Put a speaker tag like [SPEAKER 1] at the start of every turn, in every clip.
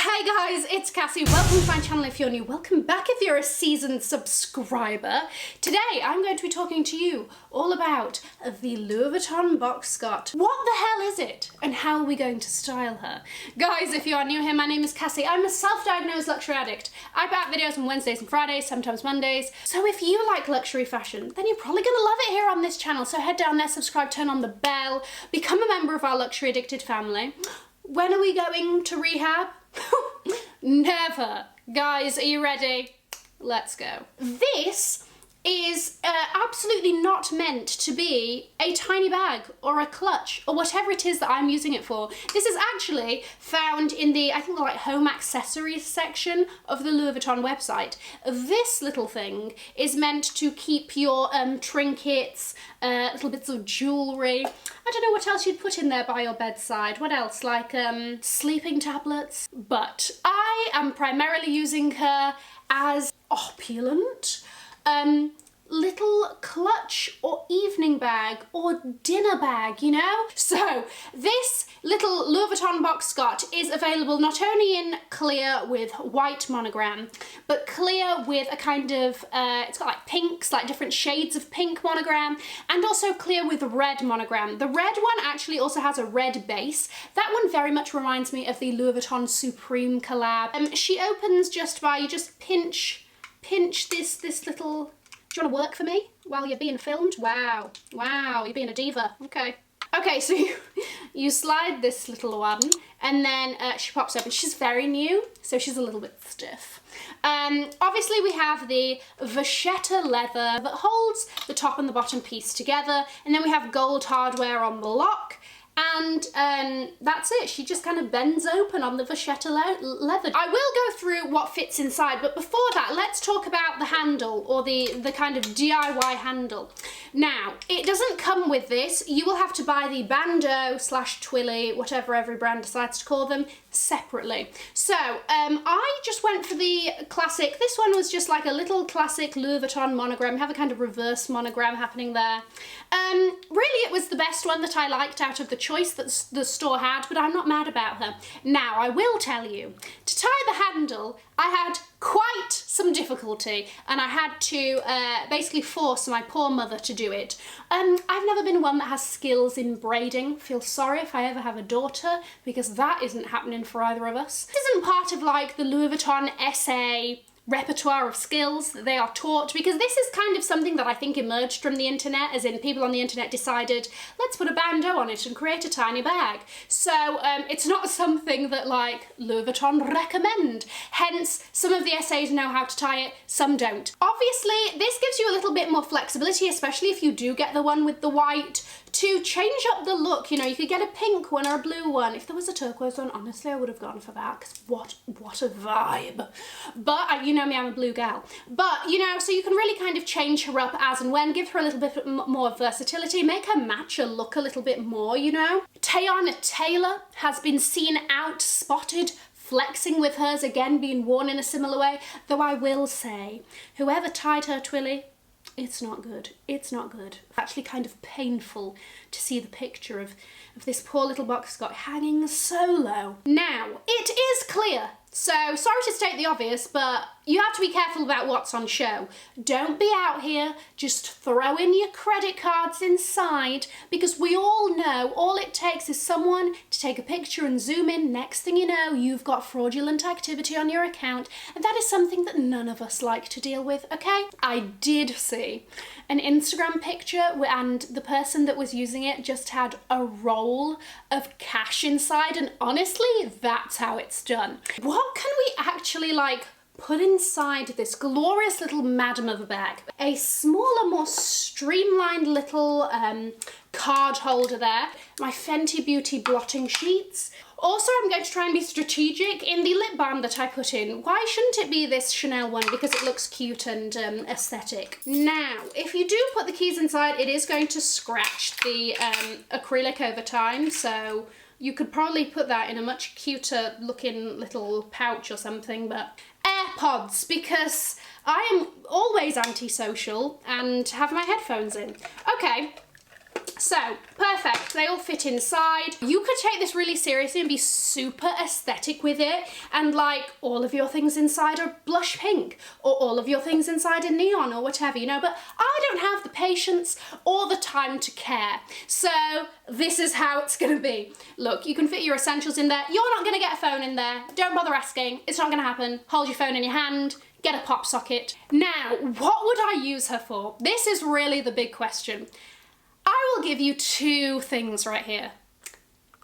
[SPEAKER 1] Hi guys, it's Cassie. Welcome to my channel if you're new. Welcome back if you're a seasoned subscriber. Today I'm going to be talking to you all about the Louis Vuitton Box Scott. What the hell is it and how are we going to style her? Guys, if you are new here, my name is Cassie. I'm a self-diagnosed luxury addict. I put out videos on Wednesdays and Fridays, sometimes Mondays. So if you like luxury fashion, then you're probably gonna love it here on this channel. So head down there, subscribe, turn on the bell, become a member of our luxury addicted family. When are we going to rehab? Never. Guys, are you ready? Let's go. This is absolutely not meant to be a tiny bag or a clutch or whatever it is that I'm using it for. This is actually found in the, I think, the like home accessories section of the Louis Vuitton website. This little thing is meant to keep your trinkets, little bits of jewellery. I don't know what else you'd put in there by your bedside. What else? Like sleeping tablets. But I am primarily using her as opulent, little clutch or evening bag or dinner bag, you know? So this little Louis Vuitton Box Scott is available not only in clear with white monogram, but clear with a kind of, it's got like pinks, like different shades of pink monogram, and also clear with red monogram. The red one actually also has a red base. That one very much reminds me of the Louis Vuitton Supreme collab. She opens just by, you just pinch this little. Do you want to work for me while you're being filmed? Wow, you're being a diva. Okay, so you slide this little one and then she pops open. She's very new, so she's a little bit stiff. Obviously we have the vachetta leather that holds the top and the bottom piece together, and then we have gold hardware on the lock. And that's it. She just kind of bends open on the vachetta leather. I will go through what fits inside, but before that, let's talk about the handle, or the kind of DIY handle. Now, it doesn't come with this. You will have to buy the bandeau / twilly, whatever every brand decides to call them, separately. So I just went for the classic. This one was just like a little classic Louis Vuitton monogram. We have a kind of reverse monogram happening there. Really, it was the best one that I liked out of the choice that the store had, but I'm not mad about her. Now, I will tell you, to tie the handle, I had quite some difficulty, and I had to basically force my poor mother to do it. I've never been one that has skills in braiding. Feel sorry if I ever have a daughter, because that isn't happening for either of us. This isn't part of like the Louis Vuitton SA repertoire of skills that they are taught, because this is kind of something that I think emerged from the internet, as in people on the internet decided, let's put a bandeau on it and create a tiny bag. So it's not something that like Louis Vuitton recommend. Hence, some of the SAs know how to tie it, some don't. Obviously, this gives you a little bit more flexibility, especially if you do get the one with the white, to change up the look. You know, you could get a pink one or a blue one. If there was a turquoise one, honestly, I would have gone for that, because what a vibe. But you know me, I'm a blue gal. But, you know, so you can really kind of change her up as and when, give her a little bit more versatility, make her match her look a little bit more, you know. Teyana Taylor has been seen out spotted flexing with hers, again being worn in a similar way, though I will say, whoever tied her twilly, it's not good. It's not good. It's actually kind of painful to see the picture of this poor little Box Scott hanging so low. Now, it is clear. So, sorry to state the obvious, but you have to be careful about what's on show. Don't be out here just throwing your credit cards inside, because we all know all it takes is someone to take a picture and zoom in. Next thing you know, you've got fraudulent activity on your account, and that is something that none of us like to deal with, okay? I did see an Instagram picture and the person that was using it just had a roll of cash inside, and honestly, that's how it's done. What can we actually like put inside this glorious little madam of a bag? A smaller, more streamlined little card holder there. My Fenty Beauty blotting sheets. Also, I'm going to try and be strategic in the lip balm that I put in. Why shouldn't it be this Chanel one? Because it looks cute and aesthetic. Now, if you do put the keys inside, it is going to scratch the acrylic over time, so you could probably put that in a much cuter looking little pouch or something. But AirPods, because I am always antisocial and have my headphones in. Okay, So, perfect. They all fit inside. You could take this really seriously and be super aesthetic with it, and like all of your things inside are blush pink, or all of your things inside are neon or whatever, you know, but I don't have the patience or the time to care. So this is how it's gonna be. Look, you can fit your essentials in there. You're not gonna get a phone in there. Don't bother asking. It's not gonna happen. Hold your phone in your hand. Get a pop socket. Now, what would I use her for? This is really the big question. I will give you two things right here.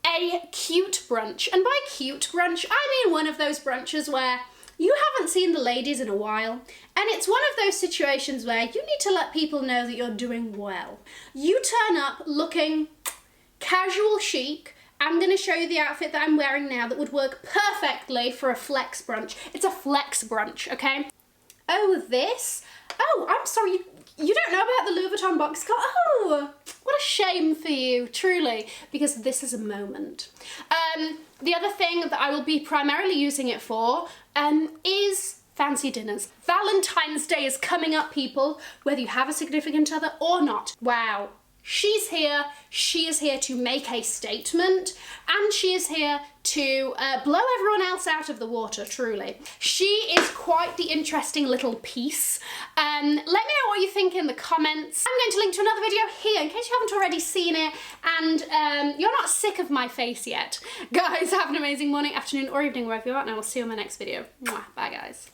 [SPEAKER 1] A cute brunch, and by cute brunch, I mean one of those brunches where you haven't seen the ladies in a while, and it's one of those situations where you need to let people know that you're doing well. You turn up looking casual chic. I'm going to show you the outfit that I'm wearing now that would work perfectly for a flex brunch. It's a flex brunch, okay? Oh, this? Oh, I'm sorry, you don't know about the Louis Vuitton Box Scott? Oh, what a shame for you, truly, because this is a moment. The other thing that I will be primarily using it for is fancy dinners. Valentine's Day is coming up, people, whether you have a significant other or not. Wow. She's here, she is here to make a statement, and she is here to blow everyone else out of the water, truly. She is quite the interesting little piece. Let me know what you think in the comments. I'm going to link to another video here in case you haven't already seen it, and you're not sick of my face yet. Guys, have an amazing morning, afternoon, or evening, wherever you're at, and I will see you in my next video. Mwah. Bye, guys.